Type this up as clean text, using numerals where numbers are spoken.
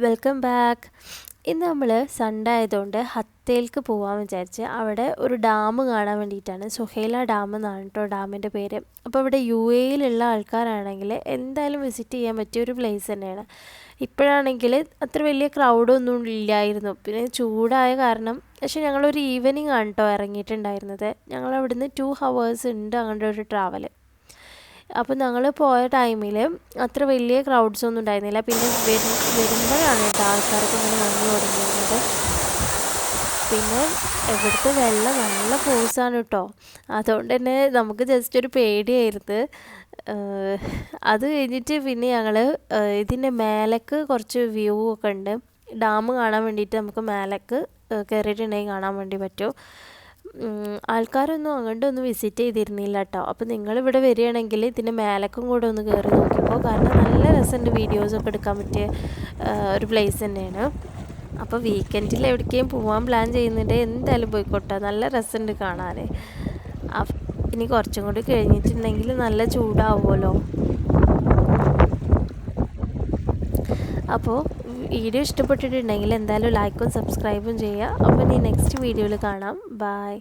Welcome back. ഇന്ന് നമ്മൾ Sunday ആയതുകൊണ്ട് ഹത്തേൽക്ക് പോകാമെന്ന് വിചാരിച്ച് അവിടെ ഒരു ഡാം കാണാൻ വേണ്ടിയിട്ടാണ്. സുഹൈല ഡാം എന്നാണ് കേട്ടോ ഡാമിൻ്റെ പേര്. അപ്പോൾ ഇവിടെ UAE-യിലുള്ള ആൾക്കാരാണെങ്കിൽ എന്തായാലും വിസിറ്റ് ചെയ്യാൻ പറ്റിയ ഒരു പ്ലേസ് തന്നെയാണ്. ഇപ്പോഴാണെങ്കിൽ അത്ര വലിയ ക്രൗഡൊന്നും ഇല്ലായിരുന്നു, പിന്നെ ചൂടായ കാരണം. പക്ഷെ ഞങ്ങളൊരു ഈവനിങ് ആണ് കേട്ടോ ഇറങ്ങിയിട്ടുണ്ടായിരുന്നത്. ഞങ്ങൾ അവിടുന്ന് 2 hours ഉണ്ട് അങ്ങോട്ട് ഒരു ട്രാവൽ. അപ്പോൾ ഞങ്ങൾ പോയ ടൈമിൽ അത്ര വലിയ ക്രൗഡ്സ് ഒന്നും ഉണ്ടായിരുന്നില്ല. പിന്നെ വരുമ്പോഴാണ് കേട്ടോ ആൾക്കാരൊക്കെ ഇങ്ങനെ വന്നു തുടങ്ങിയിരുന്നത്. പിന്നെ ഇവിടുത്തെ വെള്ളം നല്ല ഫോഴ്സാണ് കേട്ടോ, അതുകൊണ്ട് തന്നെ നമുക്ക് ജസ്റ്റ് ഒരു പേടിയായിരുന്നു. അത് കഴിഞ്ഞിട്ട് പിന്നെ ഞങ്ങൾ ഇതിൻ്റെ മേലേക്ക് കുറച്ച് വ്യൂ ഒക്കെ ഉണ്ട്. ഡാം കാണാൻ വേണ്ടിയിട്ട് നമുക്ക് മേലേക്ക് കയറിയിട്ടുണ്ടെങ്കിൽ കാണാൻ വേണ്ടി പറ്റും. ആൾക്കാരൊന്നും അങ്ങോട്ടൊന്നും വിസിറ്റ് ചെയ്തിരുന്നില്ല കേട്ടോ. അപ്പോൾ നിങ്ങളിവിടെ വരികയാണെങ്കിൽ ഇതിൻ്റെ മേലക്കും കൂടെ ഒന്ന് കയറി നോക്കിക്കോ, കാരണം നല്ല രസമുണ്ട്, വീഡിയോസൊക്കെ എടുക്കാൻ പറ്റിയ ഒരു പ്ലേസ് തന്നെയാണ്. അപ്പോൾ വീക്കെൻഡിൽ എവിടേക്കും പോകാൻ പ്ലാൻ ചെയ്യുന്നുണ്ട്, എന്തായാലും പോയിക്കോട്ടെ, നല്ല രസമുണ്ട് കാണാൻ. ഇനി കുറച്ചും കൂടി കഴിഞ്ഞിട്ടുണ്ടെങ്കിൽ നല്ല ചൂടാവുമല്ലോ. അപ്പോൾ വീഡിയോ ഇഷ്ടപ്പെട്ടിട്ടുണ്ടെങ്കിൽ എന്തായാലും ലൈക്കും സബ്സ്ക്രൈബും ചെയ്യുക. അപ്പോൾ ഇനി നെക്സ്റ്റ് വീഡിയോയിൽ കാണാം. ബൈ.